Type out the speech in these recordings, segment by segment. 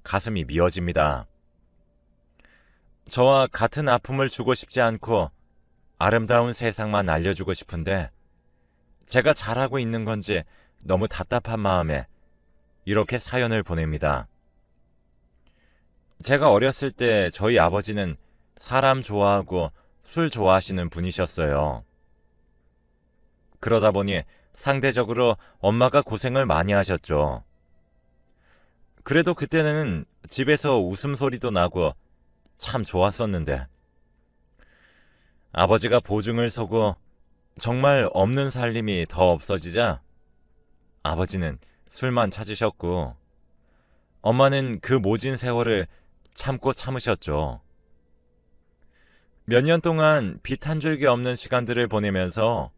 가슴이 미어집니다. 저와 같은 아픔을 주고 싶지 않고 아름다운 세상만 알려주고 싶은데 제가 잘하고 있는 건지 너무 답답한 마음에 이렇게 사연을 보냅니다. 제가 어렸을 때 저희 아버지는 사람 좋아하고 술 좋아하시는 분이셨어요. 그러다 보니 상대적으로 엄마가 고생을 많이 하셨죠. 그래도 그때는 집에서 웃음소리도 나고 참 좋았었는데 아버지가 보증을 서고 정말 없는 살림이 더 없어지자 아버지는 술만 찾으셨고 엄마는 그 모진 세월을 참고 참으셨죠. 몇 년 동안 빛 한 줄기 없는 시간들을 보내면서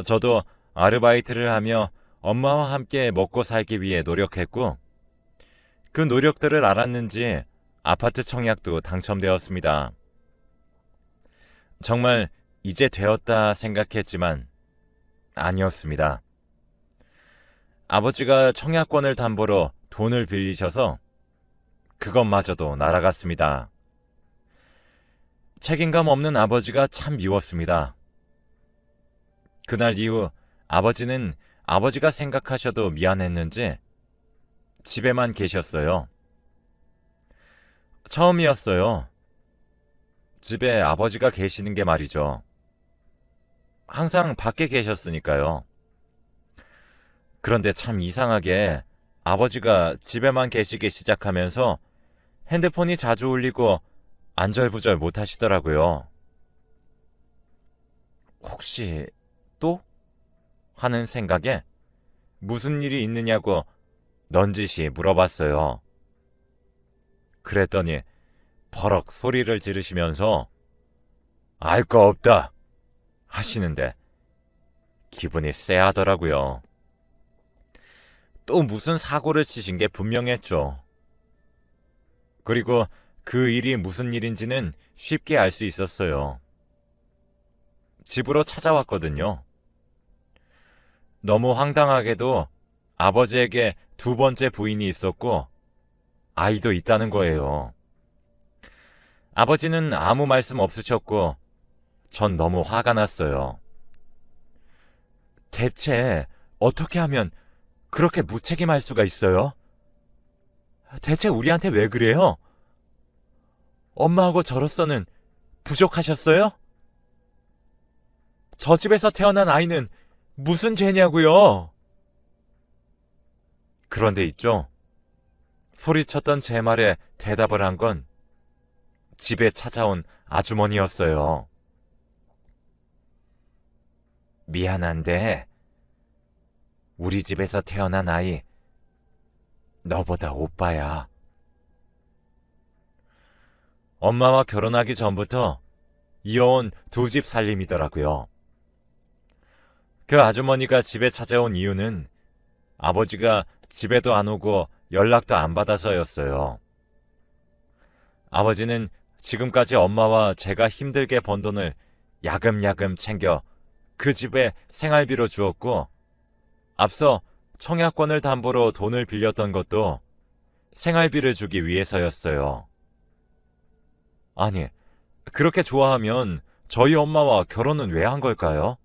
저도 아르바이트를 하며 엄마와 함께 먹고 살기 위해 노력했고 그 노력들을 알았는지 아파트 청약도 당첨되었습니다. 정말 이제 되었다 생각했지만 아니었습니다. 아버지가 청약권을 담보로 돈을 빌리셔서 그것마저도 날아갔습니다. 책임감 없는 아버지가 참 미웠습니다. 그날 이후 아버지는 아버지가 생각하셔도 미안했는지 집에만 계셨어요. 처음이었어요. 집에 아버지가 계시는 게 말이죠. 항상 밖에 계셨으니까요. 그런데 참 이상하게 아버지가 집에만 계시기 시작하면서 핸드폰이 자주 울리고 안절부절 못 하시더라고요. 혹시 또? 하는 생각에 무슨 일이 있느냐고 넌지시 물어봤어요. 그랬더니 버럭 소리를 지르시면서 알 거 없다 하시는데 기분이 쎄하더라고요. 또 무슨 사고를 치신 게 분명했죠. 그리고 그 일이 무슨 일인지는 쉽게 알 수 있었어요. 집으로 찾아왔거든요. 너무 황당하게도 아버지에게 두 번째 부인이 있었고 아이도 있다는 거예요. 아버지는 아무 말씀 없으셨고 전 너무 화가 났어요. 대체 어떻게 하면 그렇게 무책임할 수가 있어요? 대체 우리한테 왜 그래요? 엄마하고 저로서는 부족하셨어요? 저 집에서 태어난 아이는 무슨 죄냐고요? 그런데 있죠. 소리쳤던 제 말에 대답을 한 건 집에 찾아온 아주머니였어요. 미안한데 우리 집에서 태어난 아이 너보다 오빠야. 엄마와 결혼하기 전부터 이어온 두 집 살림이더라고요. 그 아주머니가 집에 찾아온 이유는 아버지가 집에도 안 오고 연락도 안 받아서였어요. 아버지는 지금까지 엄마와 제가 힘들게 번 돈을 야금야금 챙겨 그 집에 생활비로 주었고 앞서 청약권을 담보로 돈을 빌렸던 것도 생활비를 주기 위해서였어요. 아니, 그렇게 좋아하면 저희 엄마와 결혼은 왜 한 걸까요?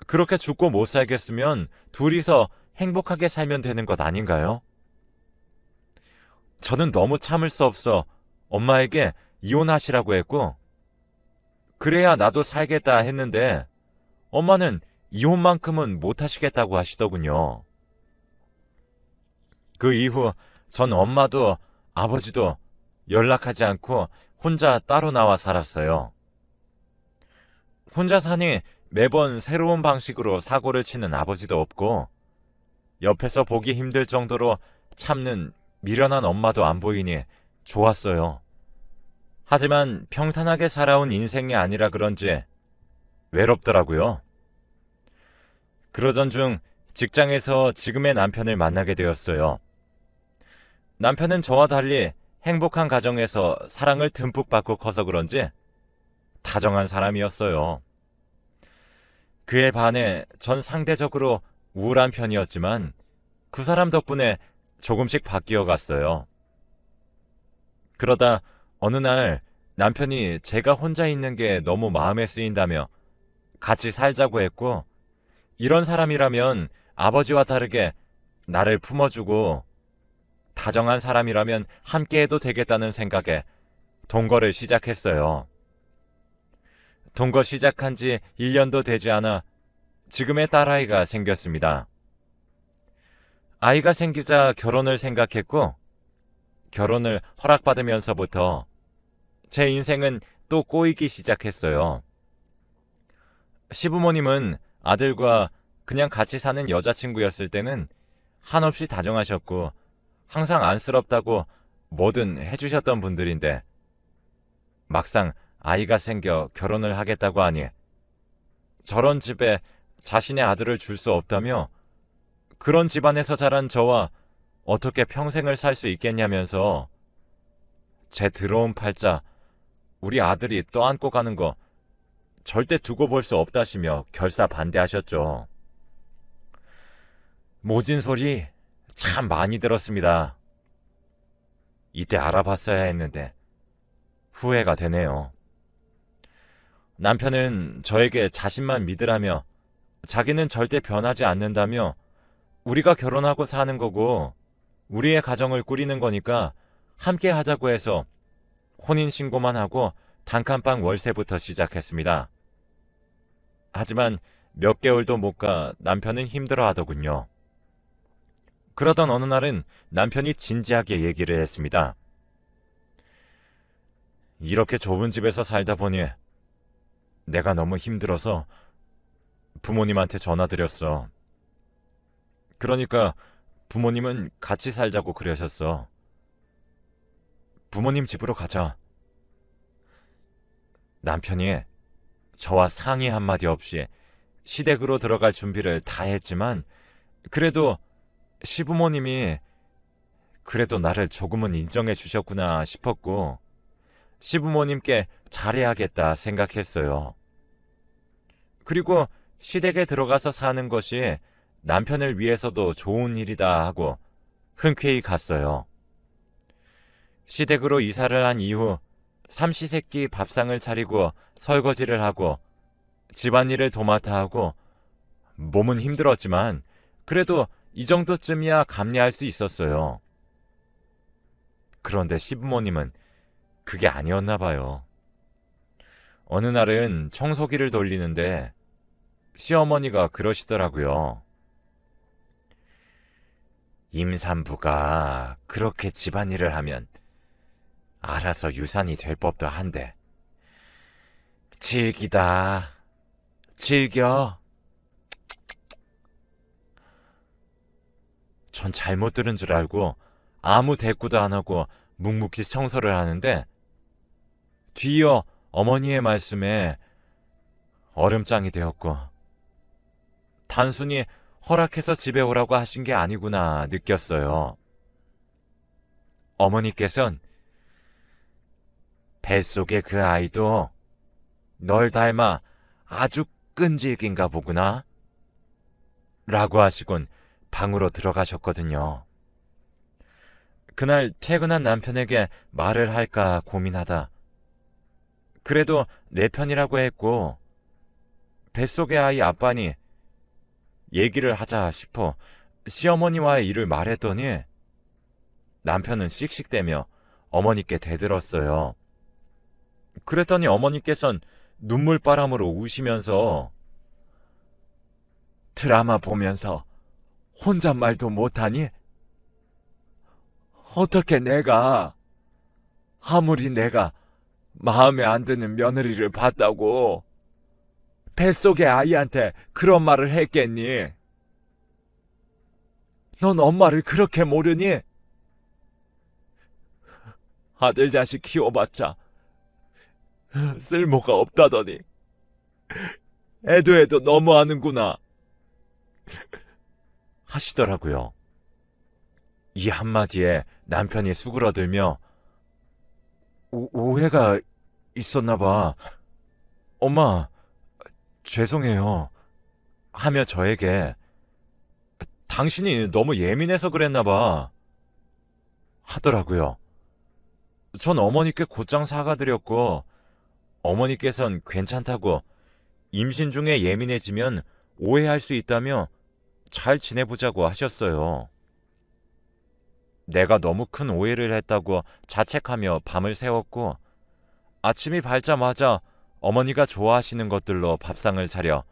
그렇게 죽고 못 살겠으면 둘이서 행복하게 살면 되는 것 아닌가요? 저는 너무 참을 수 없어 엄마에게 이혼하시라고 했고 그래야 나도 살겠다 했는데 엄마는 이혼만큼은 못 하시겠다고 하시더군요. 그 이후 전 엄마도 아버지도 연락하지 않고 혼자 따로 나와 살았어요. 혼자 사니 매번 새로운 방식으로 사고를 치는 아버지도 없고 옆에서 보기 힘들 정도로 참는 미련한 엄마도 안 보이니 좋았어요. 하지만 평탄하게 살아온 인생이 아니라 그런지 외롭더라고요. 그러던 중 직장에서 지금의 남편을 만나게 되었어요. 남편은 저와 달리 행복한 가정에서 사랑을 듬뿍 받고 커서 그런지 다정한 사람이었어요. 그에 반해 전 상대적으로 우울한 편이었지만 그 사람 덕분에 조금씩 바뀌어 갔어요. 그러다 어느 날 남편이 제가 혼자 있는 게 너무 마음에 쓰인다며 같이 살자고 했고, 이런 사람이라면 아버지와 다르게 나를 품어주고 다정한 사람이라면 함께해도 되겠다는 생각에 동거를 시작했어요. 동거 시작한 지 1년도 되지 않아 지금의 딸아이가 생겼습니다. 아이가 생기자 결혼을 생각했고, 결혼을 허락받으면서부터 제 인생은 또 꼬이기 시작했어요. 시부모님은 아들과 그냥 같이 사는 여자친구였을 때는 한없이 다정하셨고 항상 안쓰럽다고 뭐든 해주셨던 분들인데, 막상 아이가 생겨 결혼을 하겠다고 하니 저런 집에 자신의 아들을 줄 수 없다며 그런 집안에서 자란 저와 어떻게 평생을 살 수 있겠냐면서 제 더러운 팔자 우리 아들이 떠안고 가는 거 절대 두고 볼 수 없다시며 결사 반대하셨죠. 모진 소리 참 많이 들었습니다. 이때 알아봤어야 했는데 후회가 되네요. 남편은 저에게 자신만 믿으라며 자기는 절대 변하지 않는다며 우리가 결혼하고 사는 거고 우리의 가정을 꾸리는 거니까 함께 하자고 해서 혼인신고만 하고 단칸방 월세부터 시작했습니다. 하지만 몇 개월도 못 가 남편은 힘들어 하더군요. 그러던 어느 날은 남편이 진지하게 얘기를 했습니다. 이렇게 좁은 집에서 살다 보니 내가 너무 힘들어서 부모님한테 전화드렸어. 그러니까 부모님은 같이 살자고 그러셨어. 부모님 집으로 가자. 남편이 저와 상의 한마디 없이 시댁으로 들어갈 준비를 다 했지만 그래도 시부모님이 그래도 나를 조금은 인정해 주셨구나 싶었고 시부모님께 잘해야겠다 생각했어요. 그리고 시댁에 들어가서 사는 것이 남편을 위해서도 좋은 일이다 하고 흔쾌히 갔어요. 시댁으로 이사를 한 이후 삼시세끼 밥상을 차리고 설거지를 하고 집안일을 도맡아 하고 몸은 힘들었지만 그래도 이 정도쯤이야 감내할 수 있었어요. 그런데 시부모님은 그게 아니었나 봐요. 어느 날은 청소기를 돌리는데 시어머니가 그러시더라고요. 임산부가 그렇게 집안일을 하면 알아서 유산이 될 법도 한데 즐기다 즐겨. 전 잘못 들은 줄 알고 아무 대꾸도 안 하고 묵묵히 청소를 하는데 뒤이어 어머니의 말씀에 얼음장이 되었고 단순히 허락해서 집에 오라고 하신 게 아니구나 느꼈어요. 어머니께선 뱃속의 그 아이도 널 닮아 아주 끈질긴가 보구나 라고 하시곤 방으로 들어가셨거든요. 그날 퇴근한 남편에게 말을 할까 고민하다 그래도 내 편이라고 했고 뱃속의 아이 아빠니 얘기를 하자 싶어 시어머니와의 일을 말했더니 남편은 씩씩대며 어머니께 대들었어요. 그랬더니 어머니께선 눈물바람으로 우시면서 드라마 보면서 혼잣말도 못하니? 어떻게 아무리 내가 마음에 안 드는 며느리를 봤다고 뱃속의 아이한테 그런 말을 했겠니? 넌 엄마를 그렇게 모르니? 아들 자식 키워봤자 쓸모가 없다더니 애도 너무하는구나 하시더라고요. 이 한마디에 남편이 수그러들며 오해가 있었나 봐. 엄마 죄송해요 하며 저에게 당신이 너무 예민해서 그랬나 봐 하더라고요. 전 어머니께 곧장 사과드렸고 어머니께선 괜찮다고 임신 중에 예민해지면 오해할 수 있다며 잘 지내보자고 하셨어요. 내가 너무 큰 오해를 했다고 자책하며 밤을 새웠고 아침이 밝자마자 어머니가 좋아하시는 것들로 밥상을 차려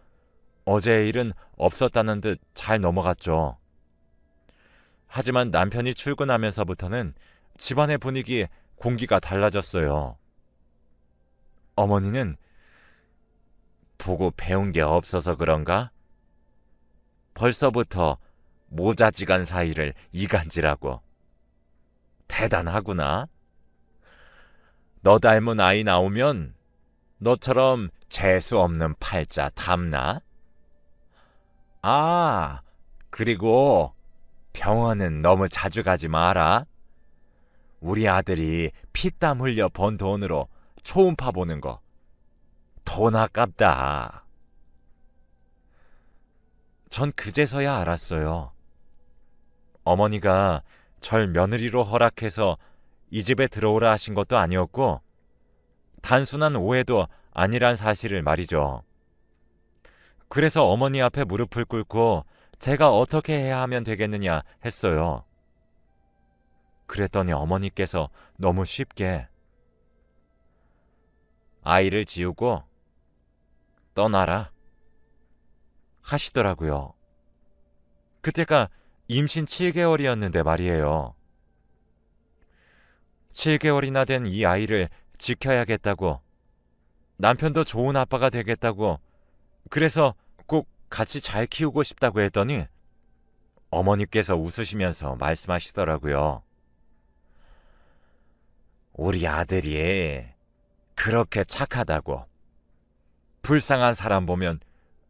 어제의 일은 없었다는 듯 잘 넘어갔죠. 하지만 남편이 출근하면서부터는 집안의 분위기, 공기가 달라졌어요. 어머니는 보고 배운 게 없어서 그런가? 벌써부터 모자지간 사이를 이간질하고. 대단하구나. 너 닮은 아이 나오면 너처럼 재수 없는 팔자 닮나? 아, 그리고 병원은 너무 자주 가지 마라. 우리 아들이 피땀 흘려 번 돈으로 초음파 보는 거 돈 아깝다. 전 그제서야 알았어요. 어머니가 절 며느리로 허락해서 이 집에 들어오라 하신 것도 아니었고 단순한 오해도 아니란 사실을 말이죠. 그래서 어머니 앞에 무릎을 꿇고 제가 어떻게 해야 하면 되겠느냐 했어요. 그랬더니 어머니께서 너무 쉽게 아이를 지우고 떠나라 하시더라고요. 그때가 임신 7개월이었는데 말이에요. 7개월이나 된 이 아이를 지켜야겠다고, 남편도 좋은 아빠가 되겠다고, 그래서 꼭 같이 잘 키우고 싶다고 했더니 어머니께서 웃으시면서 말씀하시더라고요. 우리 아들이 그렇게 착하다고, 불쌍한 사람 보면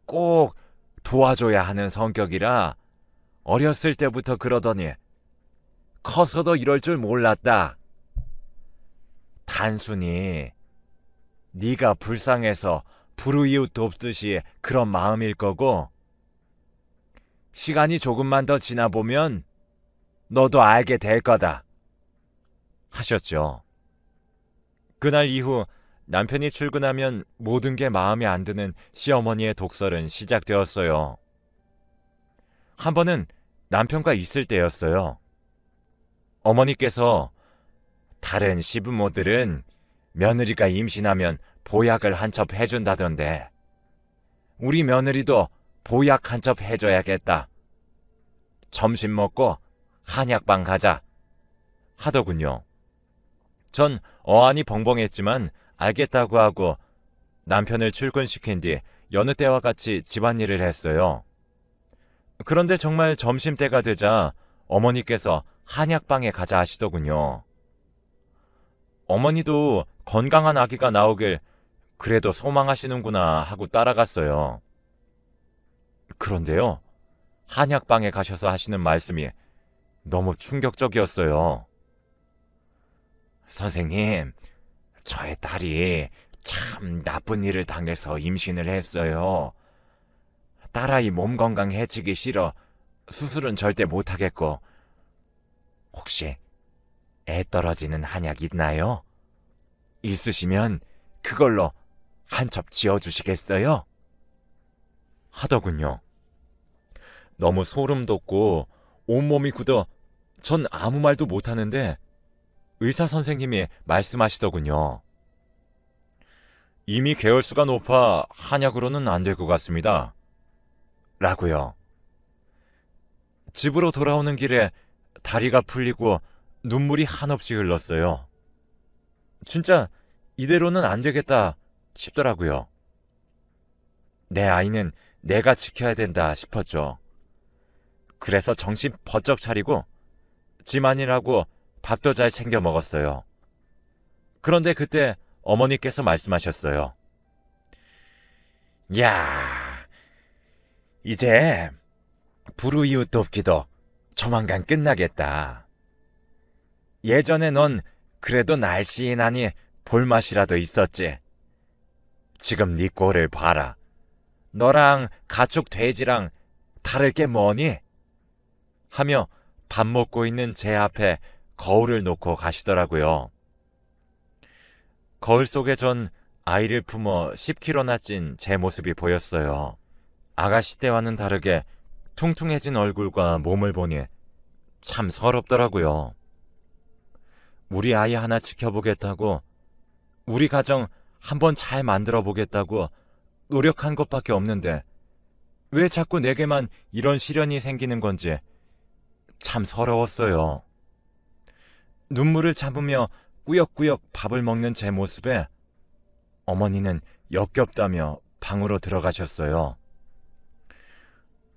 꼭 도와줘야 하는 성격이라 어렸을 때부터 그러더니 커서도 이럴 줄 몰랐다. 단순히 네가 불쌍해서 불우이웃 돕듯이 그런 마음일 거고, 시간이 조금만 더 지나보면 너도 알게 될 거다 하셨죠. 그날 이후 남편이 출근하면 모든 게 마음에 안 드는 시어머니의 독설은 시작되었어요. 한 번은 남편과 있을 때였어요. 어머니께서 다른 시부모들은 며느리가 임신하면 보약을 한 첩 해준다던데 우리 며느리도 보약 한 첩 해줘야겠다. 점심 먹고 한약방 가자 하더군요. 전 어안이 벙벙했지만 알겠다고 하고 남편을 출근시킨 뒤 여느 때와 같이 집안일을 했어요. 그런데 정말 점심때가 되자 어머니께서 한약방에 가자 하시더군요. 어머니도 건강한 아기가 나오길 그래도 소망하시는구나 하고 따라갔어요. 그런데요, 한약방에 가셔서 하시는 말씀이 너무 충격적이었어요. 선생님, 저의 딸이 참 나쁜 일을 당해서 임신을 했어요. 딸아이 몸 건강 해치기 싫어 수술은 절대 못하겠고, 혹시 애 떨어지는 한약 있나요? 있으시면 그걸로 한 첩 지어주시겠어요? 하더군요. 너무 소름 돋고 온몸이 굳어 전 아무 말도 못하는데 의사 선생님이 말씀하시더군요. 이미 개월수가 높아 한약으로는 안 될 것 같습니다. 라고요. 집으로 돌아오는 길에 다리가 풀리고 눈물이 한없이 흘렀어요. 진짜 이대로는 안 되겠다 싶더라고요. 내 아이는 내가 지켜야 된다 싶었죠. 그래서 정신 번쩍 차리고 집안일하고 밥도 잘 챙겨 먹었어요. 그런데 그때 어머니께서 말씀하셨어요. 야, 이제 불우이웃 돕기도 조만간 끝나겠다. 예전에 넌 그래도 날씬하니 볼맛이라도 있었지. 지금 네 꼴을 봐라. 너랑 가축 돼지랑 다를 게 뭐니? 하며 밥 먹고 있는 제 앞에 거울을 놓고 가시더라고요. 거울 속에 전 아이를 품어 10kg나 찐 제 모습이 보였어요. 아가씨 때와는 다르게 퉁퉁해진 얼굴과 몸을 보니 참 서럽더라고요. 우리 아이 하나 지켜보겠다고, 우리 가정 한번 잘 만들어 보겠다고 노력한 것밖에 없는데 왜 자꾸 내게만 이런 시련이 생기는 건지 참 서러웠어요. 눈물을 참으며 꾸역꾸역 밥을 먹는 제 모습에 어머니는 역겹다며 방으로 들어가셨어요.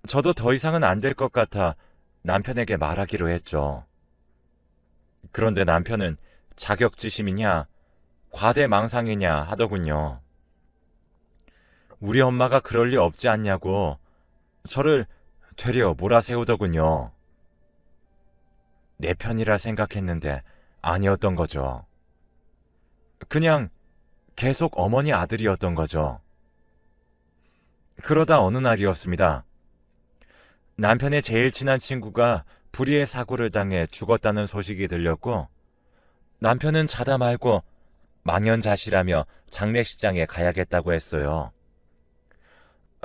저도 더 이상은 안 될 것 같아 남편에게 말하기로 했죠. 그런데 남편은 자격지심이냐, 과대망상이냐 하더군요. 우리 엄마가 그럴 리 없지 않냐고 저를 되려 몰아세우더군요. 내 편이라 생각했는데 아니었던 거죠. 그냥 계속 어머니 아들이었던 거죠. 그러다 어느 날이었습니다. 남편의 제일 친한 친구가 불의의 사고를 당해 죽었다는 소식이 들렸고, 남편은 자다 말고 망연자실하며 장례식장에 가야겠다고 했어요.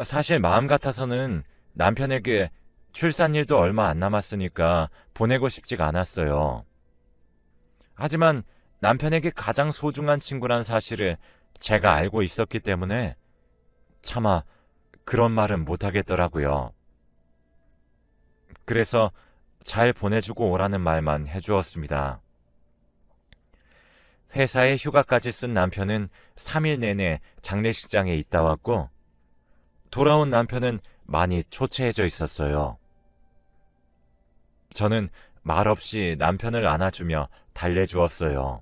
사실 마음 같아서는 남편에게 출산일도 얼마 안 남았으니까 보내고 싶지가 않았어요. 하지만 남편에게 가장 소중한 친구란 사실을 제가 알고 있었기 때문에 차마 그런 말은 못하겠더라고요. 그래서 잘 보내주고 오라는 말만 해주었습니다. 회사에 휴가까지 쓴 남편은 3일 내내 장례식장에 있다 왔고, 돌아온 남편은 많이 초췌해져 있었어요. 저는 말없이 남편을 안아주며 달래주었어요.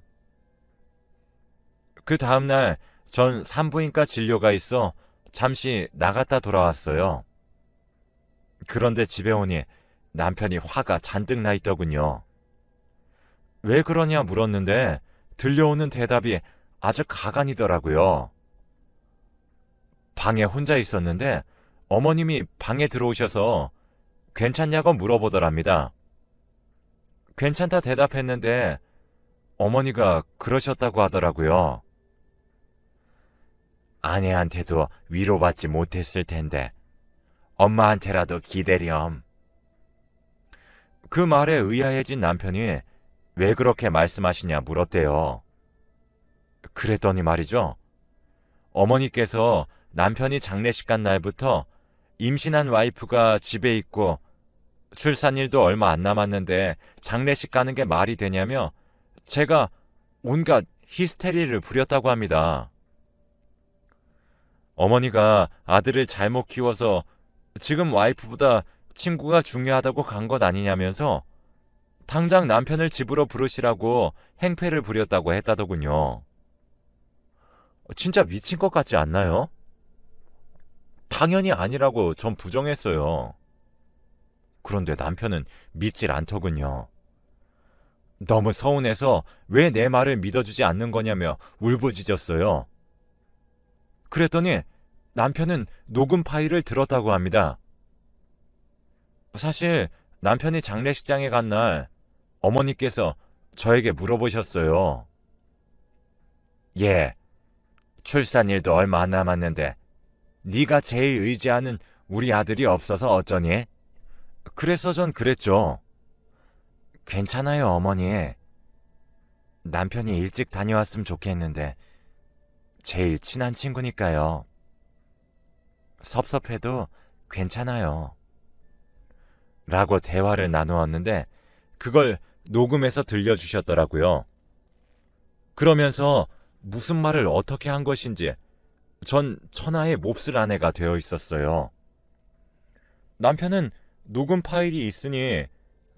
그 다음날 전 산부인과 진료가 있어 잠시 나갔다 돌아왔어요. 그런데 집에 오니 남편이 화가 잔뜩 나 있더군요. 왜 그러냐 물었는데 들려오는 대답이 아주 가관이더라고요. 방에 혼자 있었는데 어머님이 방에 들어오셔서 괜찮냐고 물어보더랍니다. 괜찮다 대답했는데 어머니가 그러셨다고 하더라고요. 아내한테도 위로받지 못했을 텐데 엄마한테라도 기대렴. 그 말에 의아해진 남편이 왜 그렇게 말씀하시냐 물었대요. 그랬더니 말이죠. 어머니께서 남편이 장례식 간 날부터 임신한 와이프가 집에 있고 출산일도 얼마 안 남았는데 장례식 가는 게 말이 되냐며 제가 온갖 히스테리를 부렸다고 합니다. 어머니가 아들을 잘못 키워서 지금 와이프보다 친구가 중요하다고 간 것 아니냐면서 당장 남편을 집으로 부르시라고 행패를 부렸다고 했다더군요. 진짜 미친 것 같지 않나요? 당연히 아니라고 전 부정했어요. 그런데 남편은 믿질 않더군요. 너무 서운해서 왜 내 말을 믿어주지 않는 거냐며 울부짖었어요. 그랬더니 남편은 녹음 파일을 들었다고 합니다. 사실 남편이 장례식장에 간 날 어머니께서 저에게 물어보셨어요. 예, 출산일도 얼마 안 남았는데 네가 제일 의지하는 우리 아들이 없어서 어쩌니? 그래서 전 그랬죠. 괜찮아요, 어머니. 남편이 일찍 다녀왔으면 좋겠는데 제일 친한 친구니까요. 섭섭해도 괜찮아요. 라고 대화를 나누었는데 그걸 녹음해서 들려주셨더라고요. 그러면서 무슨 말을 어떻게 한 것인지 전 천하의 몹쓸 아내가 되어 있었어요. 남편은 녹음 파일이 있으니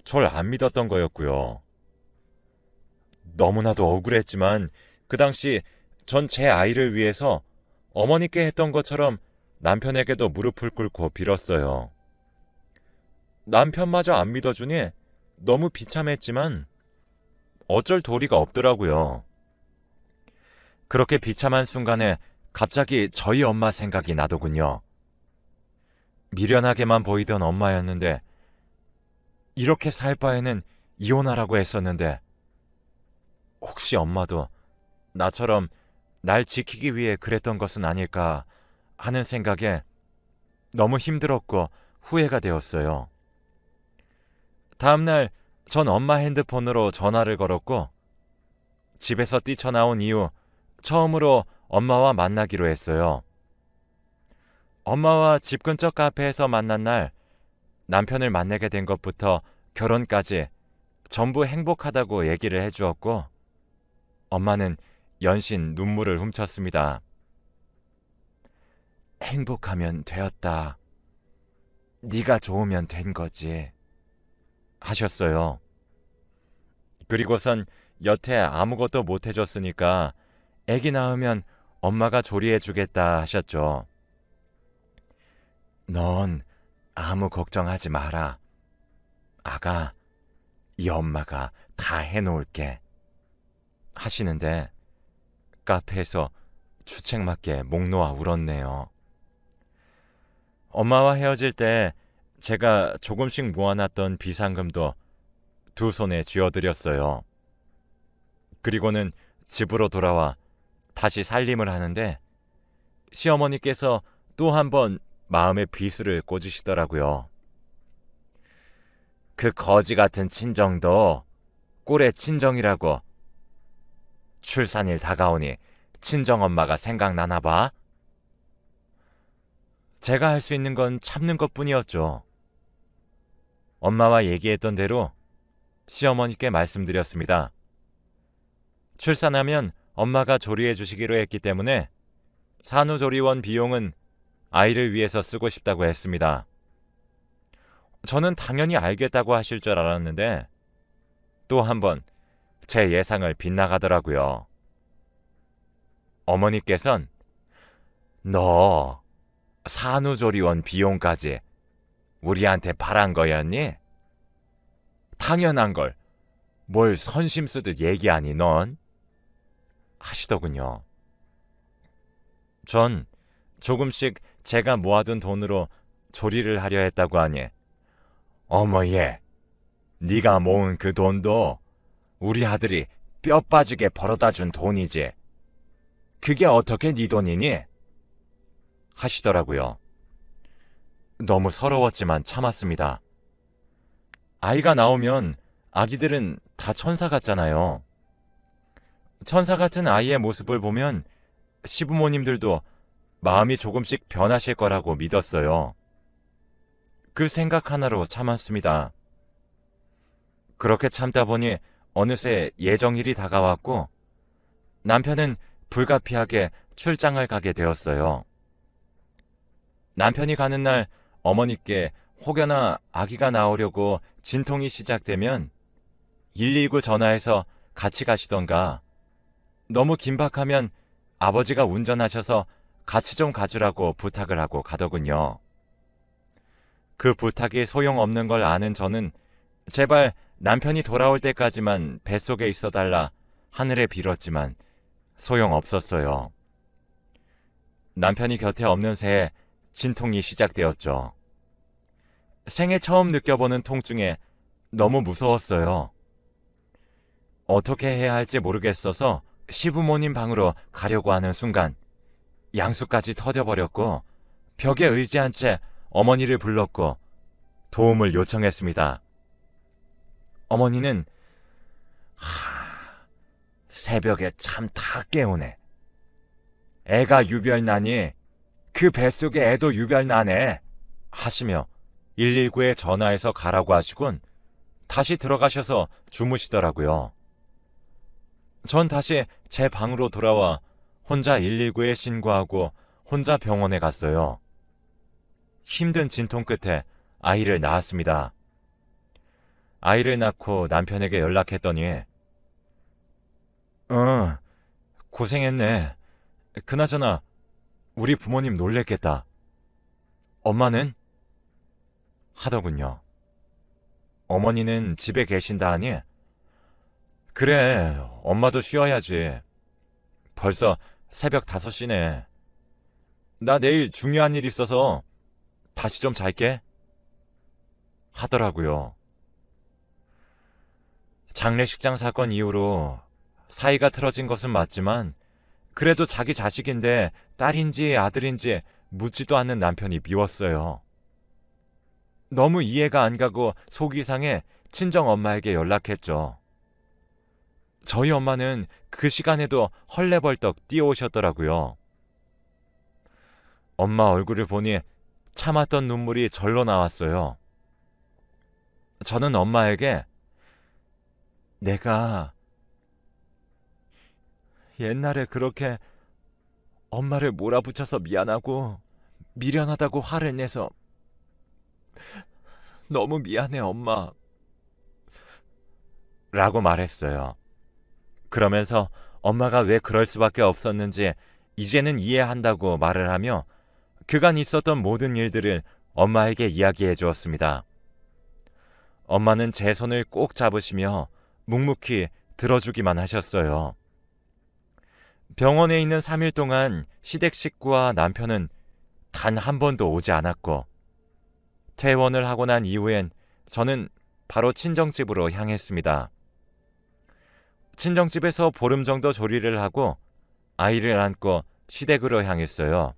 절 안 믿었던 거였고요. 너무나도 억울했지만 그 당시 전 제 아이를 위해서 어머니께 했던 것처럼 남편에게도 무릎을 꿇고 빌었어요. 남편마저 안 믿어주니 너무 비참했지만 어쩔 도리가 없더라고요. 그렇게 비참한 순간에 갑자기 저희 엄마 생각이 나더군요. 미련하게만 보이던 엄마였는데 이렇게 살 바에는 이혼하라고 했었는데 혹시 엄마도 나처럼 날 지키기 위해 그랬던 것은 아닐까 하는 생각에 너무 힘들었고 후회가 되었어요. 다음날 전 엄마 핸드폰으로 전화를 걸었고 집에서 뛰쳐나온 이후 처음으로 엄마와 만나기로 했어요. 엄마와 집 근처 카페에서 만난 날 남편을 만나게 된 것부터 결혼까지 전부 행복하다고 얘기를 해주었고 엄마는 연신 눈물을 훔쳤습니다. 행복하면 되었다. 네가 좋으면 된 거지. 하셨어요. 그리고선 여태 아무것도 못 해줬으니까 애기 낳으면 엄마가 조리해주겠다 하셨죠. 넌 아무 걱정하지 마라. 아가, 이 엄마가 다 해놓을게. 하시는데 카페에서 주책맞게 목 놓아 울었네요. 엄마와 헤어질 때 제가 조금씩 모아놨던 비상금도 두 손에 쥐어드렸어요. 그리고는 집으로 돌아와 다시 살림을 하는데 시어머니께서 또 한 번 마음의 비수를 꽂으시더라고요. 그 거지 같은 친정도 꼴의 친정이라고. 출산일 다가오니 친정엄마가 생각나나 봐. 제가 할 수 있는 건 참는 것뿐이었죠. 엄마와 얘기했던 대로 시어머니께 말씀드렸습니다. 출산하면 엄마가 조리해 주시기로 했기 때문에 산후조리원 비용은 아이를 위해서 쓰고 싶다고 했습니다. 저는 당연히 알겠다고 하실 줄 알았는데 또 한 번 제 예상을 빗나가더라고요. 어머니께선 너 산후조리원 비용까지 우리한테 바란 거였니? 당연한 걸 뭘 선심 쓰듯 얘기하니 넌? 하시더군요. 전 조금씩 제가 모아둔 돈으로 조리를 하려 했다고 하니 어머 얘, 네가 모은 그 돈도 우리 아들이 뼈 빠지게 벌어다 준 돈이지. 그게 어떻게 네 돈이니? 하시더라고요. 너무 서러웠지만 참았습니다. 아이가 나오면 아기들은 다 천사 같잖아요. 천사 같은 아이의 모습을 보면 시부모님들도 마음이 조금씩 변하실 거라고 믿었어요. 그 생각 하나로 참았습니다. 그렇게 참다 보니 어느새 예정일이 다가왔고 남편은 불가피하게 출장을 가게 되었어요. 남편이 가는 날 어머니께 혹여나 아기가 나오려고 진통이 시작되면 119 전화해서 같이 가시던가 너무 긴박하면 아버지가 운전하셔서 같이 좀 가주라고 부탁을 하고 가더군요. 그 부탁이 소용없는 걸 아는 저는 제발 남편이 돌아올 때까지만 뱃속에 있어달라 하늘에 빌었지만 소용없었어요. 남편이 곁에 없는 새에 진통이 시작되었죠. 생애 처음 느껴보는 통증에 너무 무서웠어요. 어떻게 해야 할지 모르겠어서 시부모님 방으로 가려고 하는 순간 양수까지 터져버렸고 벽에 의지한 채 어머니를 불렀고 도움을 요청했습니다. 어머니는 새벽에 참 다 깨우네. 애가 유별나니 그 뱃속에 애도 유별나네 하시며 119에 전화해서 가라고 하시곤 다시 들어가셔서 주무시더라고요. 전 다시 제 방으로 돌아와 혼자 119에 신고하고 혼자 병원에 갔어요. 힘든 진통 끝에 아이를 낳았습니다. 아이를 낳고 남편에게 연락했더니 고생했네. 그나저나 우리 부모님 놀랬겠다. 엄마는? 하더군요. 어머니는 집에 계신다 하니 그래, 엄마도 쉬어야지. 벌써 새벽 5시네. 나 내일 중요한 일 있어서 다시 좀 잘게. 하더라고요. 장례식장 사건 이후로 사이가 틀어진 것은 맞지만 그래도 자기 자식인데 딸인지 아들인지 묻지도 않는 남편이 미웠어요. 너무 이해가 안 가고 속이 상해 친정 엄마에게 연락했죠. 저희 엄마는 그 시간에도 헐레벌떡 뛰어오셨더라고요. 엄마 얼굴을 보니 참았던 눈물이 절로 나왔어요. 저는 엄마에게 내가 옛날에 그렇게 엄마를 몰아붙여서 미안하고 미련하다고 화를 내서 너무 미안해 엄마 라고 말했어요. 그러면서 엄마가 왜 그럴 수밖에 없었는지 이제는 이해한다고 말을 하며 그간 있었던 모든 일들을 엄마에게 이야기해 주었습니다. 엄마는 제 손을 꼭 잡으시며 묵묵히 들어주기만 하셨어요. 병원에 있는 3일 동안 시댁 식구와 남편은 단 한 번도 오지 않았고 퇴원을 하고 난 이후엔 저는 바로 친정집으로 향했습니다. 친정집에서 보름 정도 조리를 하고 아이를 안고 시댁으로 향했어요.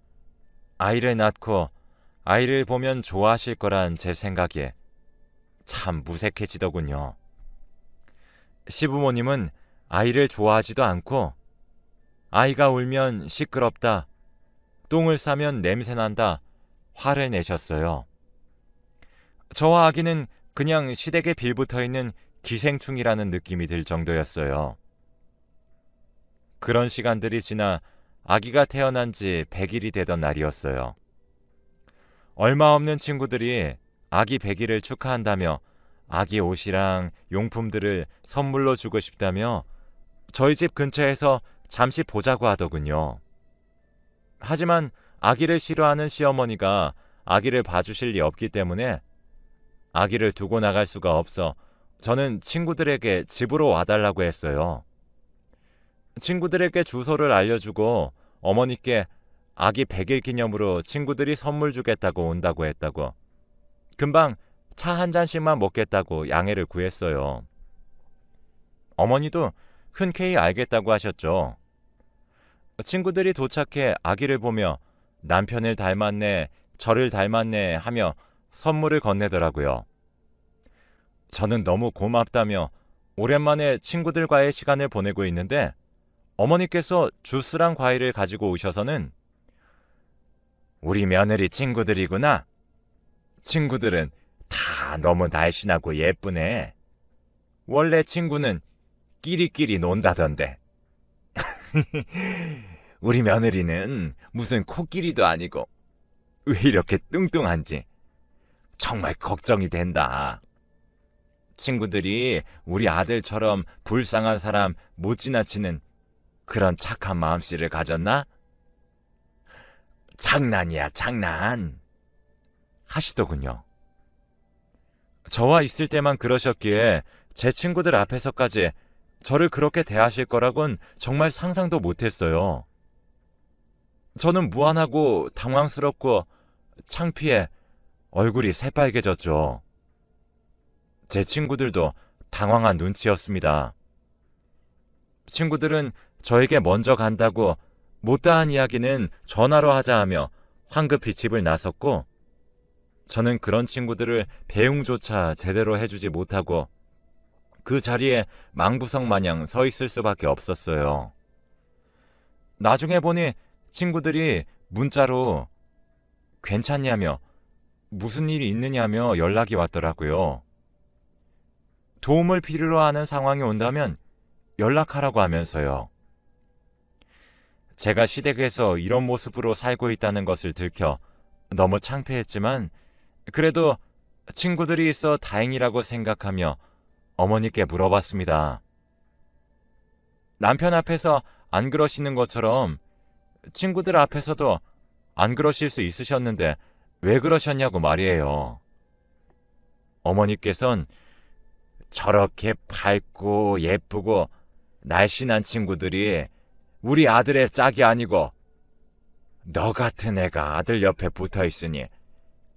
아이를 낳고 아이를 보면 좋아하실 거란 제 생각에 참 무색해지더군요. 시부모님은 아이를 좋아하지도 않고 아이가 울면 시끄럽다, 똥을 싸면 냄새난다, 화를 내셨어요. 저와 아기는 그냥 시댁에 빌붙어 있는 기생충이라는 느낌이 들 정도였어요. 그런 시간들이 지나 아기가 태어난 지 100일이 되던 날이었어요. 얼마 없는 친구들이 아기 100일을 축하한다며 아기 옷이랑 용품들을 선물로 주고 싶다며 저희 집 근처에서 잠시 보자고 하더군요. 하지만 아기를 싫어하는 시어머니가 아기를 봐주실 리 없기 때문에 아기를 두고 나갈 수가 없어 저는 친구들에게 집으로 와달라고 했어요. 친구들에게 주소를 알려주고 어머니께 아기 100일 기념으로 친구들이 선물 주겠다고 온다고 했다고, 금방 차 한 잔씩만 먹겠다고 양해를 구했어요. 어머니도 흔쾌히 알겠다고 하셨죠. 친구들이 도착해 아기를 보며 남편을 닮았네, 저를 닮았네 하며 선물을 건네더라고요. 저는 너무 고맙다며 오랜만에 친구들과의 시간을 보내고 있는데 어머니께서 주스랑 과일을 가지고 오셔서는 우리 며느리 친구들이구나. 친구들은 다 너무 날씬하고 예쁘네. 원래 친구는 끼리끼리 논다던데. 우리 며느리는 무슨 코끼리도 아니고 왜 이렇게 뚱뚱한지 정말 걱정이 된다. 친구들이 우리 아들처럼 불쌍한 사람 못 지나치는 그런 착한 마음씨를 가졌나? 장난이야, 장난. 하시더군요. 저와 있을 때만 그러셨기에 제 친구들 앞에서까지 저를 그렇게 대하실 거라곤 정말 상상도 못했어요. 저는 무안하고 당황스럽고 창피해 얼굴이 새빨개졌죠. 제 친구들도 당황한 눈치였습니다. 친구들은 저에게 먼저 간다고 못다한 이야기는 전화로 하자 하며 황급히 집을 나섰고 저는 그런 친구들을 배웅조차 제대로 해주지 못하고 그 자리에 망부석 마냥 서 있을 수밖에 없었어요. 나중에 보니 친구들이 문자로 괜찮냐며 무슨 일이 있느냐며 연락이 왔더라고요. 도움을 필요로 하는 상황이 온다면 연락하라고 하면서요. 제가 시댁에서 이런 모습으로 살고 있다는 것을 들켜 너무 창피했지만 그래도 친구들이 있어 다행이라고 생각하며 어머니께 물어봤습니다. 남편 앞에서 안 그러시는 것처럼 친구들 앞에서도 안 그러실 수 있으셨는데 왜 그러셨냐고 말이에요. 어머니께선 저렇게 밝고 예쁘고 날씬한 친구들이 우리 아들의 짝이 아니고 너 같은 애가 아들 옆에 붙어 있으니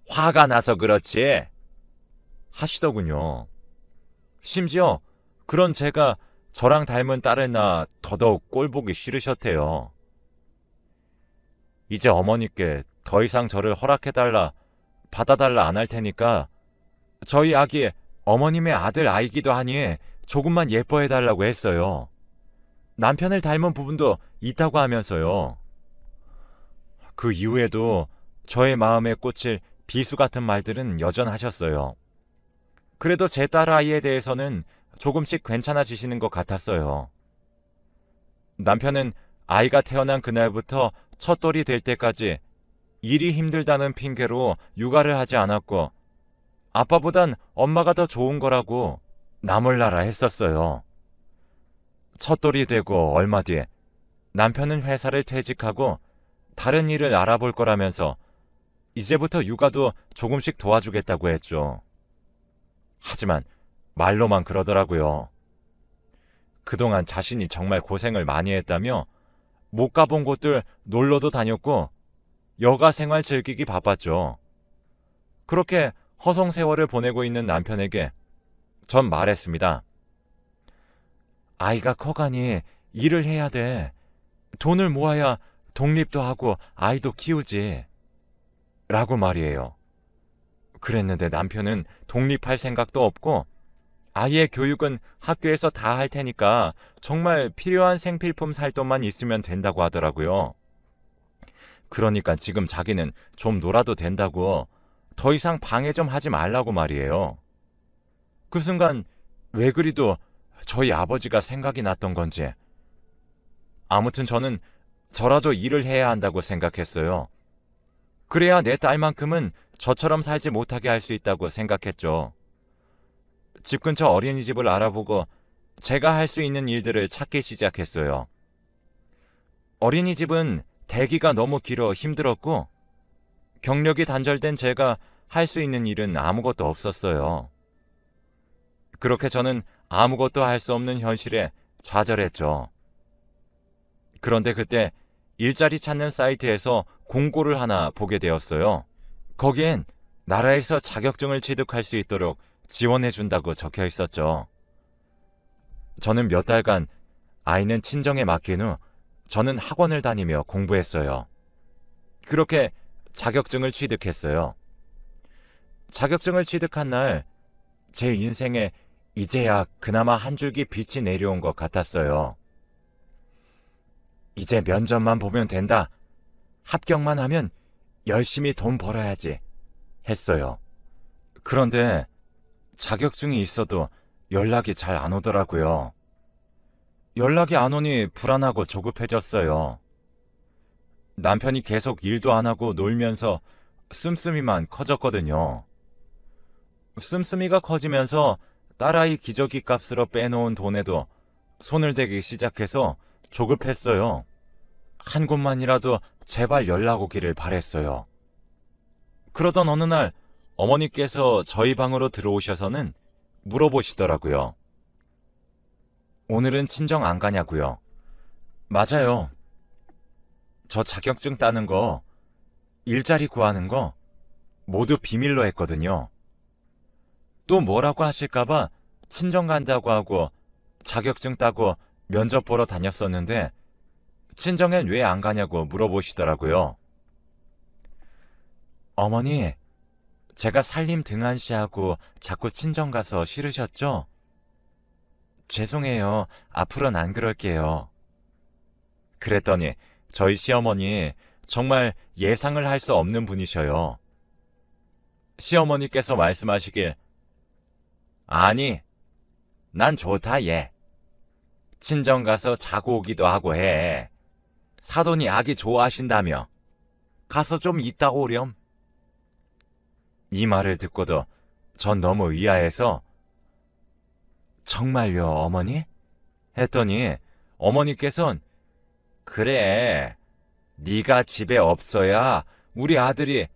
화가 나서 그렇지 하시더군요. 심지어 그런 제가 저랑 닮은 딸을 낳아 더더욱 꼴보기 싫으셨대요. 이제 어머니께 더 이상 저를 허락해달라, 받아달라 안 할 테니까 저희 아기 어머님의 아들 아이기도 하니 조금만 예뻐해달라고 했어요. 남편을 닮은 부분도 있다고 하면서요. 그 이후에도 저의 마음에 꽂힐 비수 같은 말들은 여전하셨어요. 그래도 제 딸아이에 대해서는 조금씩 괜찮아지시는 것 같았어요. 남편은 아이가 태어난 그날부터 첫돌이 될 때까지 일이 힘들다는 핑계로 육아를 하지 않았고 아빠보단 엄마가 더 좋은 거라고 나몰라라 했었어요. 첫돌이 되고 얼마 뒤에 남편은 회사를 퇴직하고 다른 일을 알아볼 거라면서 이제부터 육아도 조금씩 도와주겠다고 했죠. 하지만 말로만 그러더라고요. 그동안 자신이 정말 고생을 많이 했다며 못 가본 곳들 놀러도 다녔고 여가 생활 즐기기 바빴죠. 그렇게 허송세월을 보내고 있는 남편에게 전 말했습니다. 아이가 커가니 일을 해야 돼. 돈을 모아야 독립도 하고 아이도 키우지. 라고 말이에요. 그랬는데 남편은 독립할 생각도 없고 아이의 교육은 학교에서 다 할 테니까 정말 필요한 생필품 살 돈만 있으면 된다고 하더라고요. 그러니까 지금 자기는 좀 놀아도 된다고 더 이상 방해 좀 하지 말라고 말이에요. 그 순간 왜 그리도 저희 아버지가 생각이 났던 건지. 아무튼 저는 저라도 일을 해야 한다고 생각했어요. 그래야 내 딸만큼은 저처럼 살지 못하게 할 수 있다고 생각했죠. 집 근처 어린이집을 알아보고 제가 할 수 있는 일들을 찾기 시작했어요. 어린이집은 대기가 너무 길어 힘들었고 경력이 단절된 제가 할 수 있는 일은 아무것도 없었어요. 그렇게 저는 아무것도 할 수 없는 현실에 좌절했죠. 그런데 그때 일자리 찾는 사이트에서 공고를 하나 보게 되었어요. 거기엔 나라에서 자격증을 취득할 수 있도록 지원해준다고 적혀 있었죠. 저는 몇 달간 아이는 친정에 맡긴 후 저는 학원을 다니며 공부했어요. 그렇게 자격증을 취득했어요. 자격증을 취득한 날 제 인생에 이제야 그나마 한 줄기 빛이 내려온 것 같았어요. 이제 면접만 보면 된다. 합격만 하면 열심히 돈 벌어야지. 했어요. 그런데 자격증이 있어도 연락이 잘 안 오더라고요. 연락이 안 오니 불안하고 조급해졌어요. 남편이 계속 일도 안 하고 놀면서 씀씀이만 커졌거든요. 씀씀이가 커지면서 딸아이 기저귀 값으로 빼놓은 돈에도 손을 대기 시작해서 조급했어요. 한 곳만이라도 제발 연락 오기를 바랬어요. 그러던 어느 날 어머니께서 저희 방으로 들어오셔서는 물어보시더라고요. 오늘은 친정 안 가냐고요. 맞아요. 저 자격증 따는 거, 일자리 구하는 거 모두 비밀로 했거든요. 또 뭐라고 하실까봐 친정 간다고 하고 자격증 따고 면접 보러 다녔었는데 친정엔 왜 안 가냐고 물어보시더라고요. 어머니, 제가 살림 등한시하고 자꾸 친정 가서 싫으셨죠? 죄송해요. 앞으로는 안 그럴게요. 그랬더니 저희 시어머니 정말 예상을 할 수 없는 분이셔요. 시어머니께서 말씀하시길 아니, 난 좋다 얘. 친정 가서 자고 오기도 하고 해. 사돈이 아기 좋아하신다며. 가서 좀 있다 오렴. 이 말을 듣고도 전 너무 의아해서 정말요 어머니? 했더니 어머니께선 그래, 네가 집에 없어야 우리 아들이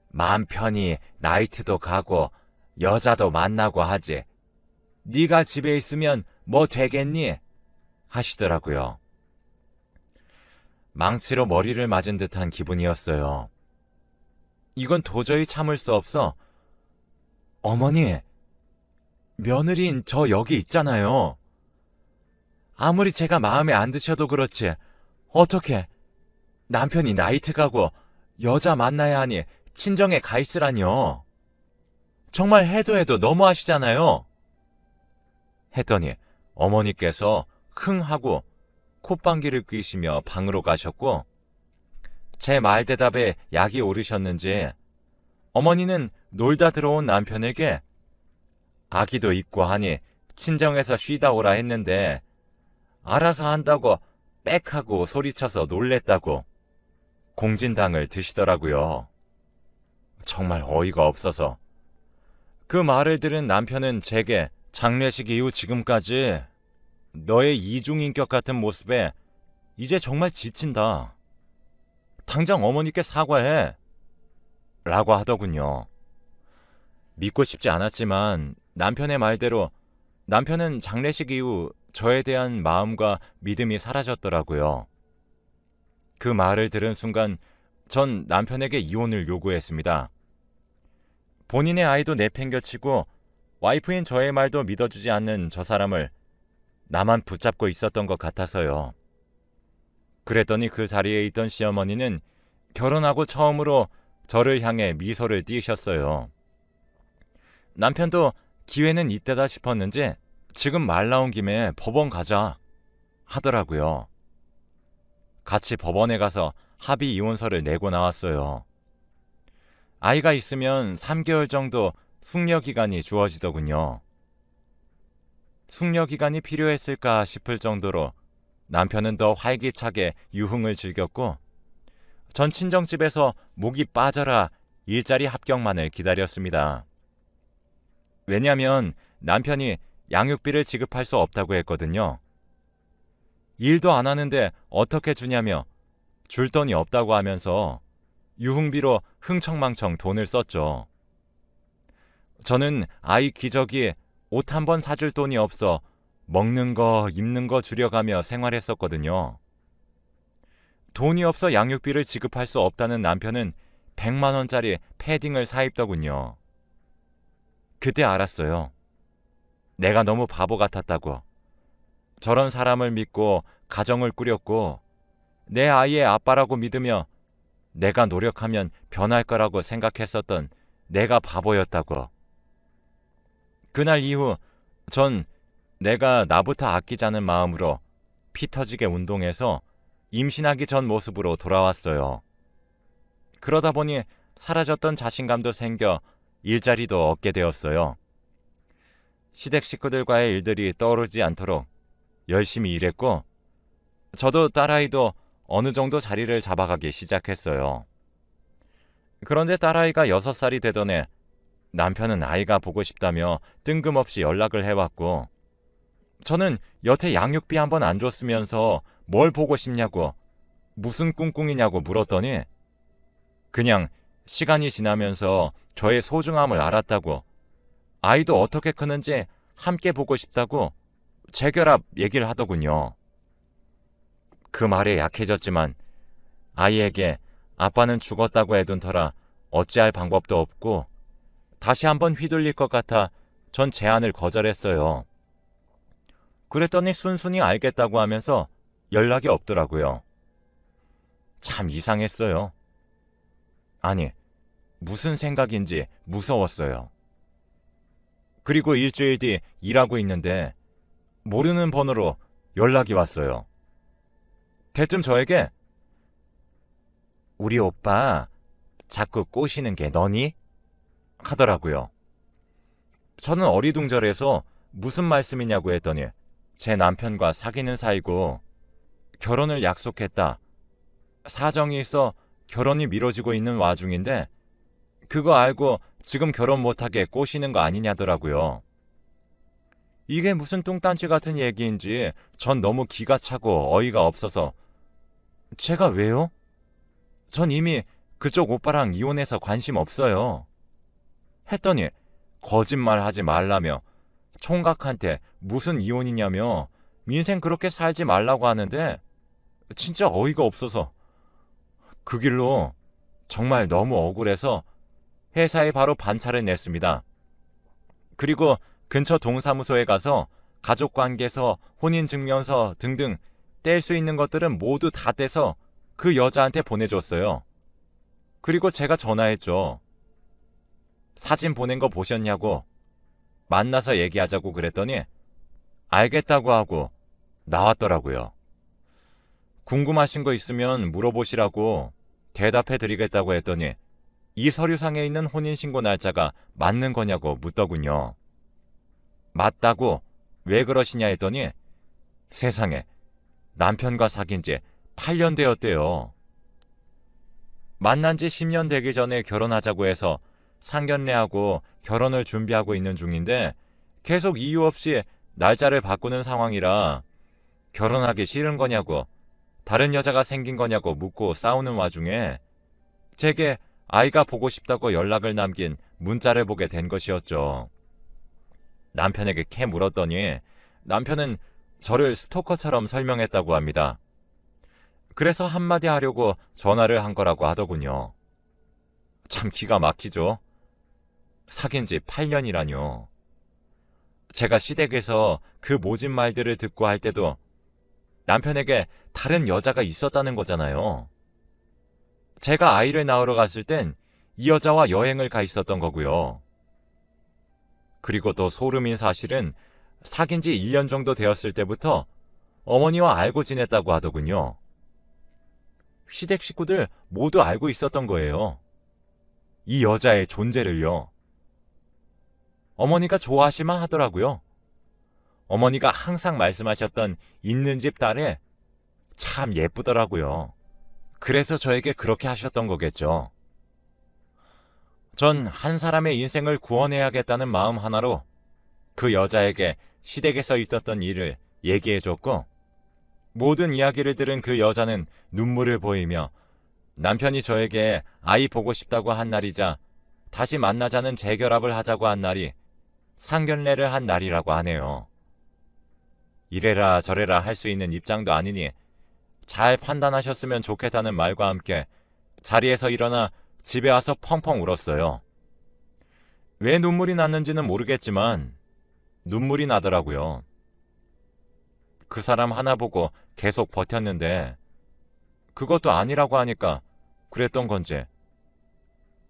맘 편히 나이트도 가고 여자도 만나고 하지. 네가 집에 있으면 뭐 되겠니? 하시더라고요. 망치로 머리를 맞은 듯한 기분이었어요. 이건 도저히 참을 수 없어. 어머니, 며느리인 저 여기 있잖아요. 아무리 제가 마음에 안 드셔도 그렇지 어떻게 남편이 나이트 가고 여자 만나야 하니 친정에 가 있으라뇨. 정말 해도 너무하시잖아요. 했더니 어머니께서 흥 하고 콧방귀를 뀌시며 방으로 가셨고, 제 말 대답에 약이 오르셨는지 어머니는 놀다 들어온 남편에게 아기도 있고 하니 친정에서 쉬다 오라 했는데 알아서 한다고 빽하고 소리쳐서 놀랬다고 공진당을 드시더라고요. 정말 어이가 없어서. 그 말을 들은 남편은 제게 장례식 이후 지금까지 너의 이중인격 같은 모습에 이제 정말 지친다. 당장 어머니께 사과해. 라고 하더군요. 믿고 싶지 않았지만 남편의 말대로 남편은 장례식 이후 저에 대한 마음과 믿음이 사라졌더라고요. 그 말을 들은 순간 전 남편에게 이혼을 요구했습니다. 본인의 아이도 내팽겨치고 와이프인 저의 말도 믿어주지 않는 저 사람을 나만 붙잡고 있었던 것 같아서요. 그랬더니 그 자리에 있던 시어머니는 결혼하고 처음으로 저를 향해 미소를 띄우셨어요. 남편도 기회는 이때다 싶었는지 지금 말 나온 김에 법원 가자 하더라고요. 같이 법원에 가서 합의 이혼서를 내고 나왔어요. 아이가 있으면 3개월 정도 숙려기간이 주어지더군요. 숙려기간이 필요했을까 싶을 정도로 남편은 더 활기차게 유흥을 즐겼고, 전 친정집에서 목이 빠져라 일자리 합격만을 기다렸습니다. 왜냐하면 남편이 양육비를 지급할 수 없다고 했거든요. 일도 안 하는데 어떻게 주냐며 줄 돈이 없다고 하면서 유흥비로 흥청망청 돈을 썼죠. 저는 아이 기저귀 옷 한 번 사줄 돈이 없어 먹는 거 입는 거 줄여가며 생활했었거든요. 돈이 없어 양육비를 지급할 수 없다는 남편은 100만 원짜리 패딩을 사입더군요. 그때 알았어요. 내가 너무 바보 같았다고. 저런 사람을 믿고 가정을 꾸렸고 내 아이의 아빠라고 믿으며 내가 노력하면 변할 거라고 생각했었던 내가 바보였다고. 그날 이후 전 내가 나부터 아끼자는 마음으로 피 터지게 운동해서 임신하기 전 모습으로 돌아왔어요. 그러다 보니 사라졌던 자신감도 생겨 일자리도 얻게 되었어요. 시댁 식구들과의 일들이 떠오르지 않도록 열심히 일했고, 저도 딸아이도 어느 정도 자리를 잡아가기 시작했어요. 그런데 딸아이가 6살이 되던 해 남편은 아이가 보고 싶다며 뜬금없이 연락을 해왔고, 저는 여태 양육비 한 번 안 줬으면서 뭘 보고 싶냐고, 무슨 꿍꿍이냐고 물었더니 그냥 시간이 지나면서 저의 소중함을 알았다고, 아이도 어떻게 크는지 함께 보고 싶다고 재결합 얘기를 하더군요. 그 말에 약해졌지만 아이에게 아빠는 죽었다고 해둔 터라 어찌할 방법도 없고 다시 한번 휘둘릴 것 같아 전 제안을 거절했어요. 그랬더니 순순히 알겠다고 하면서 연락이 없더라고요. 참 이상했어요. 아니, 무슨 생각인지 무서웠어요. 그리고 일주일 뒤 일하고 있는데 모르는 번호로 연락이 왔어요. 대뜸 저에게 우리 오빠 자꾸 꼬시는 게 너니? 하더라고요. 저는 어리둥절해서 무슨 말씀이냐고 했더니 제 남편과 사귀는 사이고 결혼을 약속했다. 사정이 있어 결혼이 미뤄지고 있는 와중인데 그거 알고 지금 결혼 못하게 꼬시는 거 아니냐더라고요. 이게 무슨 뚱딴지 같은 얘기인지 전 너무 기가 차고 어이가 없어서 제가 왜요? 전 이미 그쪽 오빠랑 이혼해서 관심 없어요. 했더니 거짓말하지 말라며 총각한테 무슨 이혼이냐며 민생 그렇게 살지 말라고 하는데 진짜 어이가 없어서 그 길로 정말 너무 억울해서 회사에 바로 반차를 냈습니다. 그리고 근처 동사무소에 가서 가족관계서, 혼인증명서 등등 뗄 수 있는 것들은 모두 다 떼서 그 여자한테 보내줬어요. 그리고 제가 전화했죠. 사진 보낸 거 보셨냐고, 만나서 얘기하자고 그랬더니 알겠다고 하고 나왔더라고요. 궁금하신 거 있으면 물어보시라고 대답해 드리겠다고 했더니 이 서류상에 있는 혼인신고 날짜가 맞는 거냐고 묻더군요. 맞다고 왜 그러시냐 했더니 세상에, 남편과 사귄 지 8년 되었대요. 만난 지 10년 되기 전에 결혼하자고 해서 상견례하고 결혼을 준비하고 있는 중인데 계속 이유 없이 날짜를 바꾸는 상황이라 결혼하기 싫은 거냐고, 다른 여자가 생긴 거냐고 묻고 싸우는 와중에 제게 아이가 보고 싶다고 연락을 남긴 문자를 보게 된 것이었죠. 남편에게 캐 물었더니 남편은 저를 스토커처럼 설명했다고 합니다. 그래서 한마디 하려고 전화를 한 거라고 하더군요. 참 기가 막히죠. 사귄 지 8년이라뇨. 제가 시댁에서 그 모진 말들을 듣고 할 때도 남편에게 다른 여자가 있었다는 거잖아요. 제가 아이를 낳으러 갔을 땐 이 여자와 여행을 가 있었던 거고요. 그리고 또 소름인 사실은 사귄 지 1년 정도 되었을 때부터 어머니와 알고 지냈다고 하더군요. 시댁 식구들 모두 알고 있었던 거예요. 이 여자의 존재를요. 어머니가 좋아하실만 하더라고요. 어머니가 항상 말씀하셨던 있는 집 딸에 참 예쁘더라고요. 그래서 저에게 그렇게 하셨던 거겠죠. 전 한 사람의 인생을 구원해야겠다는 마음 하나로 그 여자에게 시댁에서 있었던 일을 얘기해줬고, 모든 이야기를 들은 그 여자는 눈물을 보이며 남편이 저에게 아이 보고 싶다고 한 날이자 다시 만나자는 재결합을 하자고 한 날이 상견례를 한 날이라고 하네요. 이래라 저래라 할 수 있는 입장도 아니니 잘 판단하셨으면 좋겠다는 말과 함께 자리에서 일어나 집에 와서 펑펑 울었어요. 왜 눈물이 났는지는 모르겠지만 눈물이 나더라고요. 그 사람 하나 보고 계속 버텼는데 그것도 아니라고 하니까 그랬던 건지,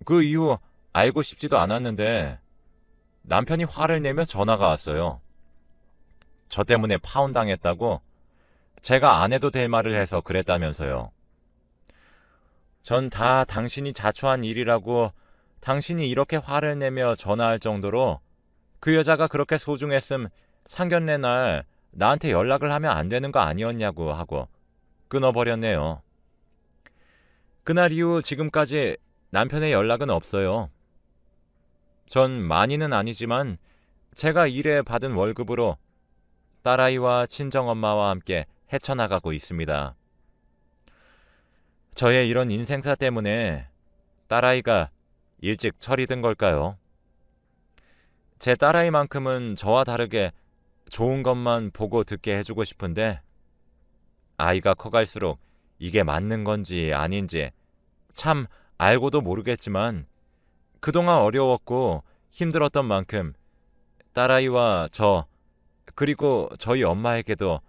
그 이후 알고 싶지도 않았는데 남편이 화를 내며 전화가 왔어요. 저 때문에 파혼당했다고 제가 안 해도 될 말을 해서 그랬다면서요. 전 다 당신이 자초한 일이라고, 당신이 이렇게 화를 내며 전화할 정도로 그 여자가 그렇게 소중했음 상견례 날 나한테 연락을 하면 안 되는 거 아니었냐고 하고 끊어버렸네요. 그날 이후 지금까지 남편의 연락은 없어요. 전 많이는 아니지만 제가 일해 받은 월급으로 딸아이와 친정엄마와 함께 헤쳐나가고 있습니다. 저의 이런 인생사 때문에 딸아이가 일찍 철이 든 걸까요? 제 딸아이만큼은 저와 다르게 좋은 것만 보고 듣게 해주고 싶은데 아이가 커갈수록 이게 맞는 건지 아닌지 참 알고도 모르겠지만 그동안 어려웠고 힘들었던 만큼 딸아이와 저, 그리고 저희 엄마에게도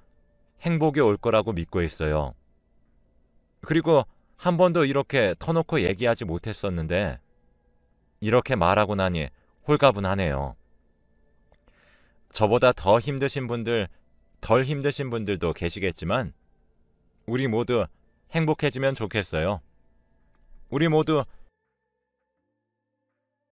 행복이 올 거라고 믿고 있어요. 그리고 한 번도 이렇게 터놓고 얘기하지 못했었는데 이렇게 말하고 나니 홀가분하네요. 저보다 더 힘드신 분들, 덜 힘드신 분들도 계시겠지만 우리 모두 행복해지면 좋겠어요. 우리 모두